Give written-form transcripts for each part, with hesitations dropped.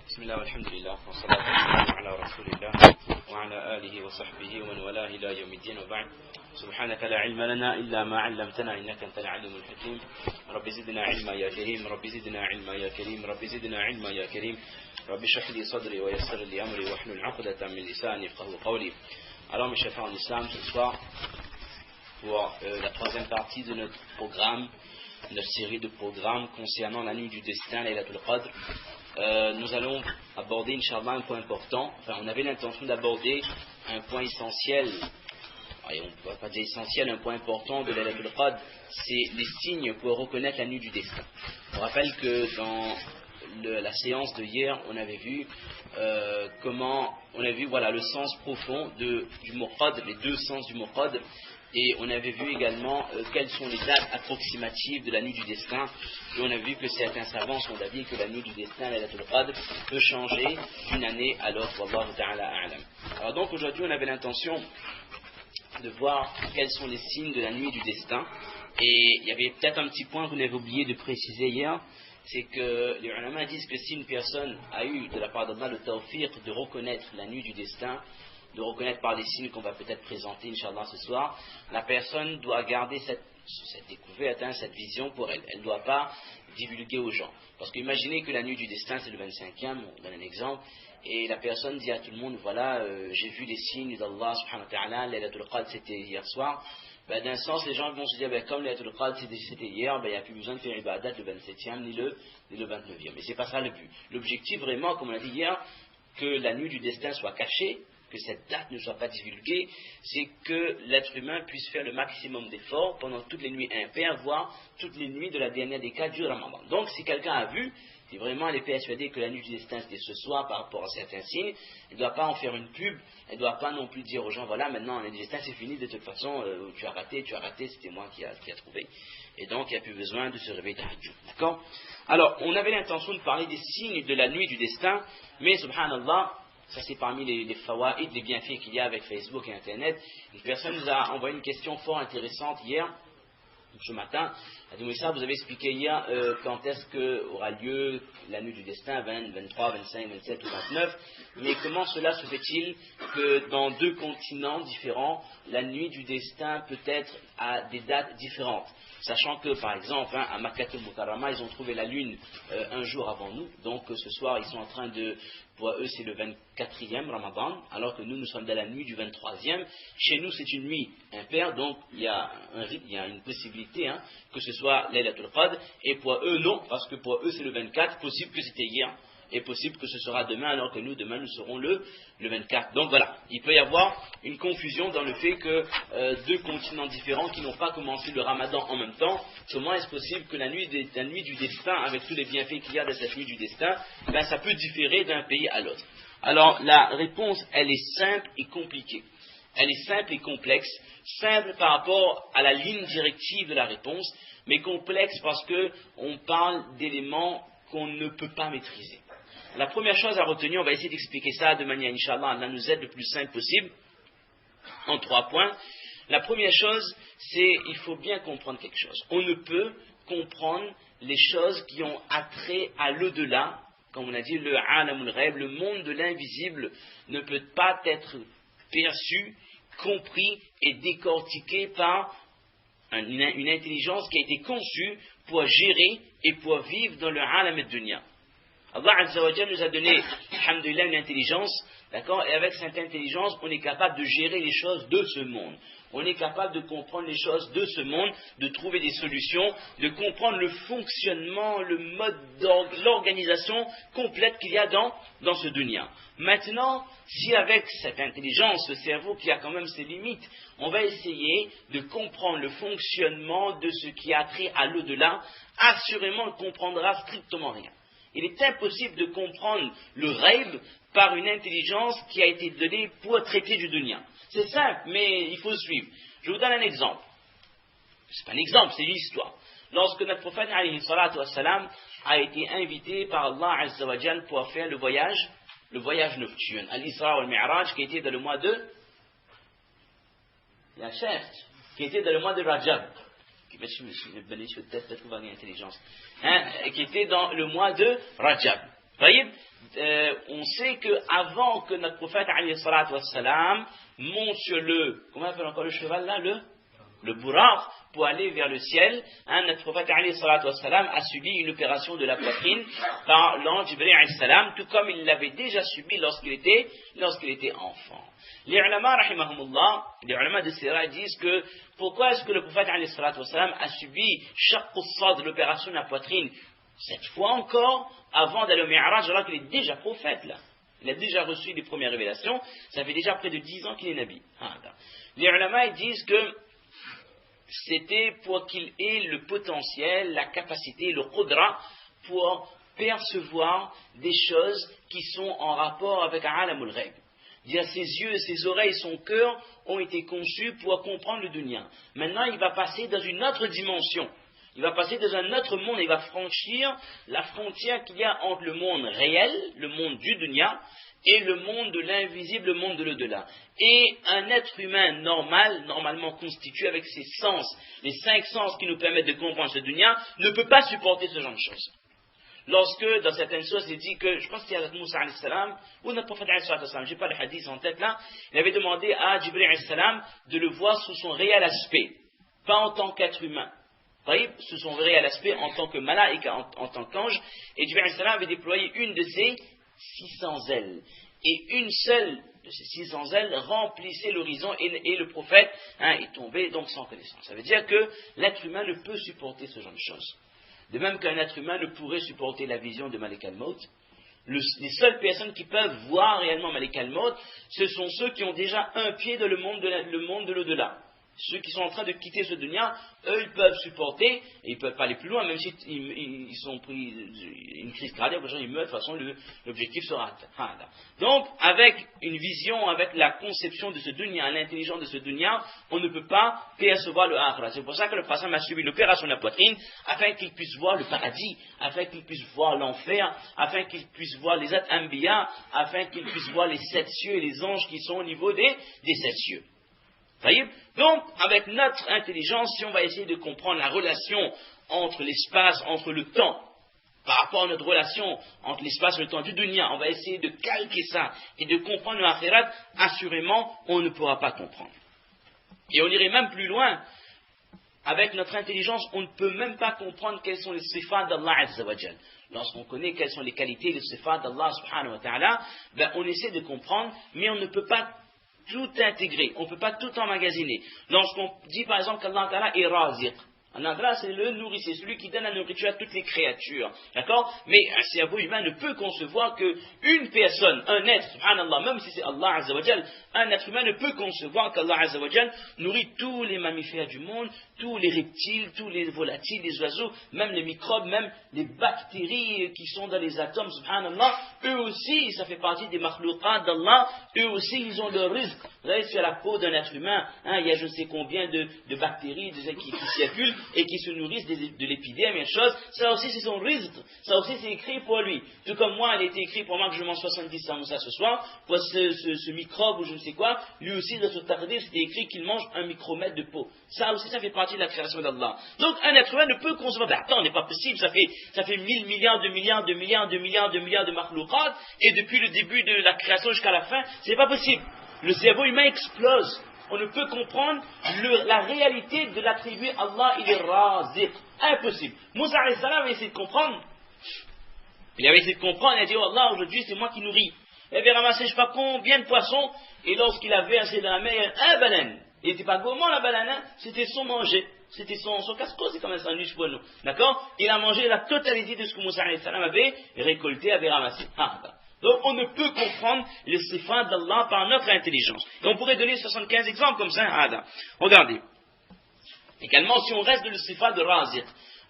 بسم الله والحمد لله والصلاة والسلام على رسول الله وعلى آله وصحبه ومن والاه إلى يوم الدين وبعد سبحانك لا علم لنا إلا ما علمتنا إنك أنت العليم الحكيم رب زدنا علما يا كريم رب زدنا علما يا كريم رب زدنا علما يا كريم رب اشرح لي صدري ويسر لي أمري واحلل عقدة من لساني يفقهوا قولي. Alors mes chers frères en islam, ce soir pour la troisième partie de notre programme, notre série de programmes concernant la nuit du destin, Laylatul Qadr, nous allons aborder, Inch'Allah, un point important. Enfin, on avait l'intention d'aborder un point essentiel, et on ne va pas dire essentiel, un point important de Laylatul Qadr, c'est les signes pour reconnaître la nuit du destin. On rappelle que dans la séance de hier, on avait vu voilà, le sens profond du mot Qadr, les deux sens du mot Qadr. Et on avait vu également quelles sont les dates approximatives de la nuit du destin. Et on a vu que certains savants sont d'avis que la nuit du destin, Laylatul Qadr, peut changer d'une année à l'autre. Wallahu ta'ala a'lam. Alors donc aujourd'hui on avait l'intention de voir quels sont les signes de la nuit du destin. Et il y avait peut-être un petit point que vous avez oublié de préciser hier, c'est que les ulama disent que si une personne a eu de la part d'Allah le tawfiq de reconnaître la nuit du destin, de reconnaître par les signes qu'on va peut-être présenter, Inch'Allah, ce soir, la personne doit garder cette découverte, cette vision pour elle. Elle ne doit pas divulguer aux gens. Parce qu'imaginez que la nuit du destin, c'est le 25e, on donne un exemple, et la personne dit à tout le monde, voilà, j'ai vu les signes d'Allah, subhanahu wa ta'ala, Laylatul Qadr, c'était hier soir. Ben, d'un sens, les gens vont se dire, ben, comme Laylatul Qadr, c'était hier, ben, il n'y a plus besoin de faire ibadat le 27e, ni le 29e. Mais ce n'est pas ça le but. L'objectif, vraiment, comme on l'a dit hier, que la nuit du destin soit cachée, que cette date ne soit pas divulguée, c'est que l'être humain puisse faire le maximum d'efforts pendant toutes les nuits impaires, voire toutes les nuits de la dernière décade du Ramadan. Donc si quelqu'un a vu, si vraiment elle est persuadée que la nuit du destin c'était ce soir par rapport à certains signes, elle ne doit pas en faire une pub, elle ne doit pas non plus dire aux gens, voilà maintenant la nuit du destin c'est fini, de toute façon tu as raté, c'était moi qui a trouvé. Et donc il n'y a plus besoin de se réveiller tahajjud. D'accord? Alors on avait l'intention de parler des signes de la nuit du destin, mais subhanallah, ça c'est parmi les fawaïd, les bienfaits qu'il y a avec Facebook et Internet. Une personne nous a envoyé une question fort intéressante hier, ce matin. Elle a dit, Moussa, vous avez expliqué hier quand est-ce qu'aura lieu la nuit du destin, 20, 23, 25, 27 ou 29. Mais comment cela se fait-il que dans deux continents différents, la nuit du destin peut être à des dates différentes? Sachant que, par exemple, à Makkatul Mukarrama, ils ont trouvé la lune un jour avant nous. Donc, ce soir, ils sont en train pour eux, c'est le 24e Ramadan, alors que nous sommes dans la nuit du 23e. Chez nous, c'est une nuit impaire, donc il y a une possibilité que ce soit Laylatul Qadr. Et pour eux, non, parce que pour eux, c'est le 24. Possible que c'était hier, et possible que ce sera demain, alors que nous, demain, nous serons le 24. Donc voilà, il peut y avoir une confusion dans le fait que deux continents différents qui n'ont pas commencé le Ramadan en même temps, comment est-ce possible que la nuit du destin, avec tous les bienfaits qu'il y a de cette nuit du destin, ben, ça peut différer d'un pays à l'autre? Alors la réponse, elle est simple et compliquée. Elle est simple et complexe. Simple par rapport à la ligne directive de la réponse, mais complexe parce qu'on parle d'éléments qu'on ne peut pas maîtriser. La première chose à retenir, on va essayer d'expliquer ça de manière, Inch'Allah, Allah nous aide le plus simple possible, en 3 points. La première chose, c'est il faut bien comprendre quelque chose. On ne peut comprendre les choses qui ont attrait à l'au-delà, comme on a dit, le alamul ghaib, le monde de l'invisible, ne peut pas être perçu, compris et décortiqué par une intelligence qui a été conçue pour gérer et pour vivre dans le alam ad-dunya. Allah Azza wa Jalla nous a donné, alhamdulillah, une intelligence, d'accord, et avec cette intelligence, on est capable de gérer les choses de ce monde. On est capable de comprendre les choses de ce monde, de trouver des solutions, de comprendre le fonctionnement, le mode l'organisation complète qu'il y a dans ce dunya. Maintenant, si avec cette intelligence, ce cerveau qui a quand même ses limites, on va essayer de comprendre le fonctionnement de ce qui a trait à l'au-delà, assurément on ne comprendra strictement rien. Il est impossible de comprendre le rêve par une intelligence qui a été donnée pour traiter du dunya. C'est simple, mais il faut suivre. Je vous donne un exemple. Ce n'est pas un exemple, c'est une histoire. Lorsque notre prophète alayhi salatu wassalam, a été invité par Allah Azza wa Jal pour faire le voyage nocturne, Al-Isra wal-Mi'raj, qui était dans le mois de la chef, qui était dans le mois de Rajab. Qui était dans le mois de Rajab. on sait qu'avant que notre prophète alayhi salatu wassalam monte sur le, comment on appelle encore le cheval là, le buraq, pour aller vers le ciel, notre prophète alayhi salatu wassalam a subi une opération de la poitrine par l'ange Jibril alayhi salam, tout comme il l'avait déjà subi lorsqu'il était enfant. Les ulama, rahimahumullah, les ulama de Sira disent que pourquoi est-ce que le prophète alayhi salatu wassalam a subi shaqqu as-sadr, l'opération de la poitrine, cette fois encore, avant d'aller au Mi'raj, alors qu'il est déjà prophète là. Il a déjà reçu les premières révélations, ça fait déjà près de 10 ans qu'il est nabi. Les ulama ils disent que c'était pour qu'il ait le potentiel, la capacité, le qudra pour percevoir des choses qui sont en rapport avec alamul ghaib. Dire ses yeux, ses oreilles, son cœur ont été conçus pour comprendre le dunya. Maintenant, il va passer dans une autre dimension. Il va passer dans un autre monde, il va franchir la frontière qu'il y a entre le monde réel, le monde du dunya, et le monde de l'invisible, le monde de l'au-delà. Et un être humain normal, normalement constitué avec ses sens, les 5 sens qui nous permettent de comprendre ce dunya, ne peut pas supporter ce genre de choses. Lorsque, dans certaines sources, il dit que, je pense qu'il y a Moussa alayhi salam, ou notre prophète alayhi salam, je n'ai pas le hadith en tête là, il avait demandé à Jibril alayhi salam de le voir sous son réel aspect, pas en tant qu'être humain. Sous son réel aspect en tant que malaïka, en tant qu'ange, et Jibril alayhi salam avait déployé une de ses 600 ailes. Et une seule de ces 600 ailes remplissait l'horizon et le prophète est tombé donc sans connaissance. Ça veut dire que l'être humain ne peut supporter ce genre de choses. De même qu'un être humain ne pourrait supporter la vision de Malik al-Maut. Les seules personnes qui peuvent voir réellement Malik al-Maut, ce sont ceux qui ont déjà un pied dans le monde de l'au-delà. Ceux qui sont en train de quitter ce dunya, eux, ils peuvent supporter, et ils ne peuvent pas aller plus loin, même s'ils sont pris une crise cardiaque, ils meurent, de toute façon, l'objectif sera atteint. Donc, avec une vision, avec la conception de ce dunya, l'intelligence de ce dunya, on ne peut pas percevoir le akhira. C'est pour ça que le passant a subi l'opération de la poitrine, afin qu'il puisse voir le paradis, afin qu'il puisse voir l'enfer, afin qu'il puisse voir les anbiya, afin qu'il puisse voir les 7 cieux et les anges qui sont au niveau des 7 cieux. Donc, avec notre intelligence, si on va essayer de comprendre la relation entre l'espace, entre le temps, par rapport à notre relation entre l'espace et le temps du dunya, on va essayer de calquer ça et de comprendre le akhirat, assurément, on ne pourra pas comprendre. Et on irait même plus loin, avec notre intelligence, on ne peut même pas comprendre quels sont les sifat d'Allah Azza wa Jal. Lorsqu'on connaît quelles sont les qualités des sifat d'Allah subhanahu wa ta'ala, on essaie de comprendre, mais on ne peut pas tout intégrer, on ne peut pas tout emmagasiner. Lorsqu'on dit par exemple qu'Allah Ta'ala est raziq, Allah Ta'ala c'est le nourricier, celui qui donne la nourriture à toutes les créatures, d'accord? Mais un cerveau humain ne peut concevoir qu'une personne, un être, subhanallah, même si c'est Allah Azza wa Jal, un être humain ne peut concevoir qu'Allah Azza wa Jal nourrit tous les mammifères du monde, tous les reptiles, tous les volatiles, les oiseaux, même les microbes, même les bactéries qui sont dans les atomes, subhanallah, eux aussi, ça fait partie des makhlouqat d'Allah, eux aussi, ils ont leur rizq. Vous savez, sur la peau d'un être humain, il y a je ne sais combien de bactéries qui circulent et qui se nourrissent de l'épidémie et chose. Ça aussi, c'est son rizq. Ça aussi, c'est écrit pour lui. Tout comme moi, il a été écrit pour moi que je mange 70 samoussa ce soir, pour ce microbe ou je ne sais quoi, lui aussi, dans ce tardir, c'était écrit qu'il mange un micromètre de peau. Ça aussi, ça fait partie de la création d'Allah. Donc, un être humain ne peut concevoir. Attends, n'est pas possible, ça fait 1000 milliards de makhlouqat, et depuis le début de la création jusqu'à la fin, c'est pas possible. Le cerveau humain explose. On ne peut comprendre la réalité de l'attribut Allah, il est raziq. Impossible. Moussa alayhi salam avait essayé de comprendre. Il avait essayé de comprendre, il a dit, oh Allah, aujourd'hui c'est moi qui nourris. Il avait ramassé je ne sais pas combien de poissons, et lorsqu'il avait assez dans la mer, il y avait un baleine. Il n'était pas gourmand la baleine, hein, c'était son manger. C'était son casse-croûte, c'est comme un sandwich pour nous. D'accord? Il a mangé la totalité de ce que Moussa alayhi salam avait récolté, avait ramassé. Donc on ne peut comprendre les sifat d'Allah par notre intelligence. Et on pourrait donner 75 exemples comme ça. Regardez. Également, si on reste de le sifat de Raziq,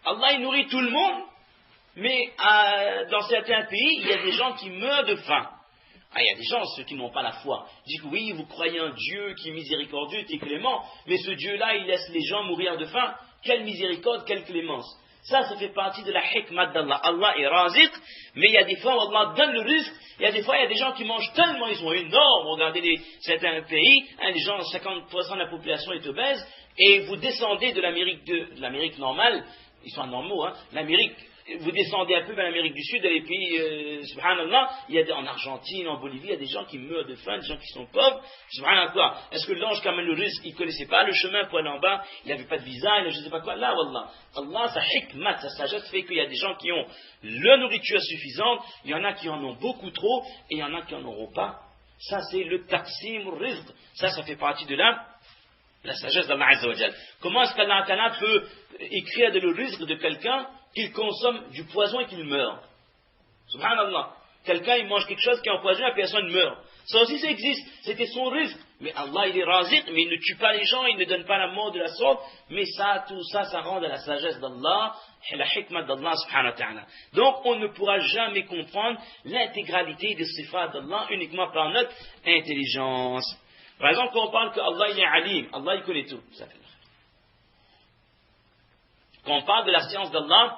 Allah il nourrit tout le monde, mais dans certains pays, il y a des gens qui meurent de faim. Il y a des gens, ceux qui n'ont pas la foi, disent que oui, vous croyez un Dieu qui est miséricordieux, qui est clément, mais ce Dieu-là, il laisse les gens mourir de faim. Quelle miséricorde, quelle clémence. Ça fait partie de la hikmat d'Allah. Allah est raziq, mais il y a des fois où Allah donne le risque, il y a des fois, il y a des gens qui mangent tellement, ils sont énormes. Regardez certains pays, les gens, 50% de la population est obèse, et vous descendez de l'Amérique normale, ils sont normaux, l'Amérique vous descendez un peu vers l'Amérique du Sud, dans les pays, subhanallah, en Argentine, en Bolivie, il y a des gens qui meurent de faim, des gens qui sont pauvres, subhanallah. Est-ce que l'ange qui amène le risque, il ne connaissait pas le chemin pour aller en bas, il n'avait pas de visa, je ne sais pas quoi, là, wallah. Allah, sa hikmat, sa sagesse fait qu'il y a des gens qui ont la nourriture suffisante, il y en a qui en ont beaucoup trop, et il y en a qui n'en auront pas. Ça, c'est le taqsim rizq. Ça fait partie de la sagesse d'Allah Azza wa Jal. Comment est-ce qu'Allah Ta'ala peut écrire de le rizq de quelqu'un qu'il consomme du poison et qu'il meurt? Subhanallah. Quelqu'un, il mange quelque chose qui est empoisonné, la personne meurt. Ça aussi, ça existe. C'était son rizq. Mais Allah, il est raziq, mais il ne tue pas les gens, il ne donne pas la mort de la sorte. Mais ça, tout ça, ça rend de la sagesse d'Allah, et la hikmah d'Allah, subhanahu wa ta'ala. Donc, on ne pourra jamais comprendre l'intégralité des sifat d'Allah uniquement par notre intelligence. Par exemple, quand on parle qu'Allah, il est alim, Allah, il connaît tout. Quand on parle de la science d'Allah,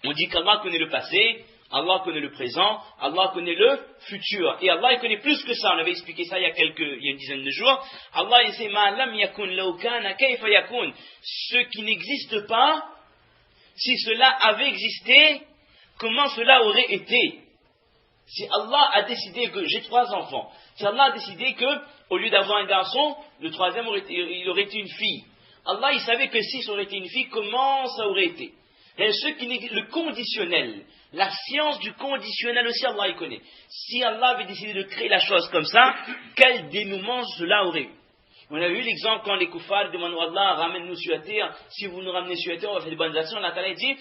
on dit qu'Allah connaît le passé, Allah connaît le présent, Allah connaît le futur. Et Allah, il connaît plus que ça. On avait expliqué ça il y a une dizaine de jours. Allah, il sait, ma lam yakun law kana kayfa yakun. Ce qui n'existe pas, si cela avait existé, comment cela aurait été? Si Allah a décidé que j'ai 3 enfants, si Allah a décidé que, au lieu d'avoir un garçon, le 3e il aurait été une fille. Allah, il savait que si ça aurait été une fille, comment ça aurait été? Et le conditionnel, la science du conditionnel aussi, Allah il connaît. Si Allah avait décidé de créer la chose comme ça, quel dénouement cela aurait eu? On a vu l'exemple quand les koufars demandent à Allah, ramène-nous sur la terre, si vous nous ramenez sur la terre, on va faire des bonnes actions. Allah Ta'ala dit,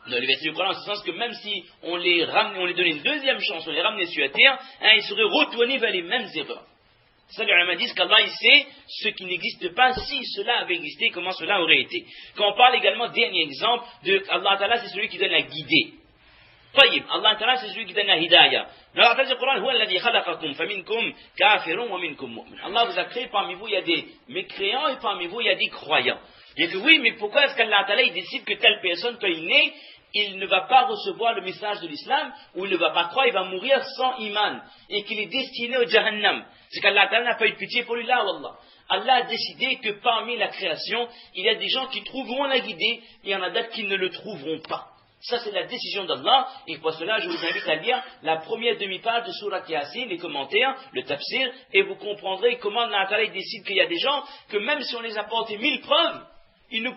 dans les versets du Coran, en ce sens que même si on les donnait une deuxième chance, on les ramenait sur la terre, ils seraient retournés vers les mêmes erreurs. Ça, les ulama disent qu'Allah, il sait ce qui n'existe pas, si cela avait existé, comment cela aurait été. Quand on parle également, dernier exemple, de Allah Ta'ala, c'est celui qui donne la guidée. طيب, Allah Ta'ala, c'est celui qui donne la hidayah. Dans la phrase du Coran, Allah vous a créé, parmi vous, il y a des mécréants, et parmi vous, il y a des croyants. Il dit oui, mais pourquoi est-ce qu'Allah Ta'ala, il décide que telle personne, quand il naît, il ne va pas recevoir le message de l'islam, ou il ne va pas croire, il va mourir sans iman, et qu'il est destiné au jahannam? C'est qu'Allah Ta'ala n'a pas eu de pitié pour lui là, wallah. Allah a décidé que parmi la création, il y a des gens qui trouveront la guidée, et il y en a d'autres qui ne le trouveront pas. Ça, c'est la décision d'Allah, et pour cela, je vous invite à lire la première demi-page de Surah Yasin, les commentaires, le tafsir, et vous comprendrez comment Allah Ta'ala décide qu'il y a des gens que même si on les apporte 1000 preuves, ils ne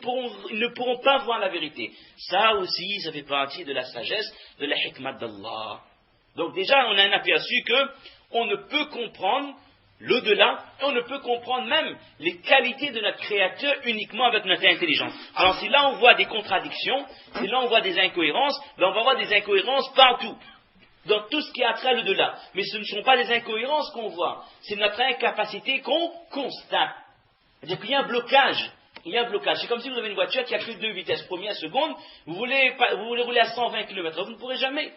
pourront pas voir la vérité. Ça aussi, ça fait partie de la sagesse, de la hikmat d'Allah. Donc déjà, on a un aperçu que on ne peut comprendre l'au-delà, et on ne peut comprendre même les qualités de notre Créateur uniquement avec notre intelligence. Alors si là on voit des contradictions, si là on voit des incohérences, ben on va voir des incohérences partout, dans tout ce qui a trait à l'au-delà. Mais ce ne sont pas des incohérences qu'on voit, c'est notre incapacité qu'on constate. C'est-à-dire qu'il y a un blocage. Il y a un blocage. C'est comme si vous avez une voiture qui a que 2 vitesses, première, seconde, vous voulez rouler à 120 km, vous ne pourrez jamais.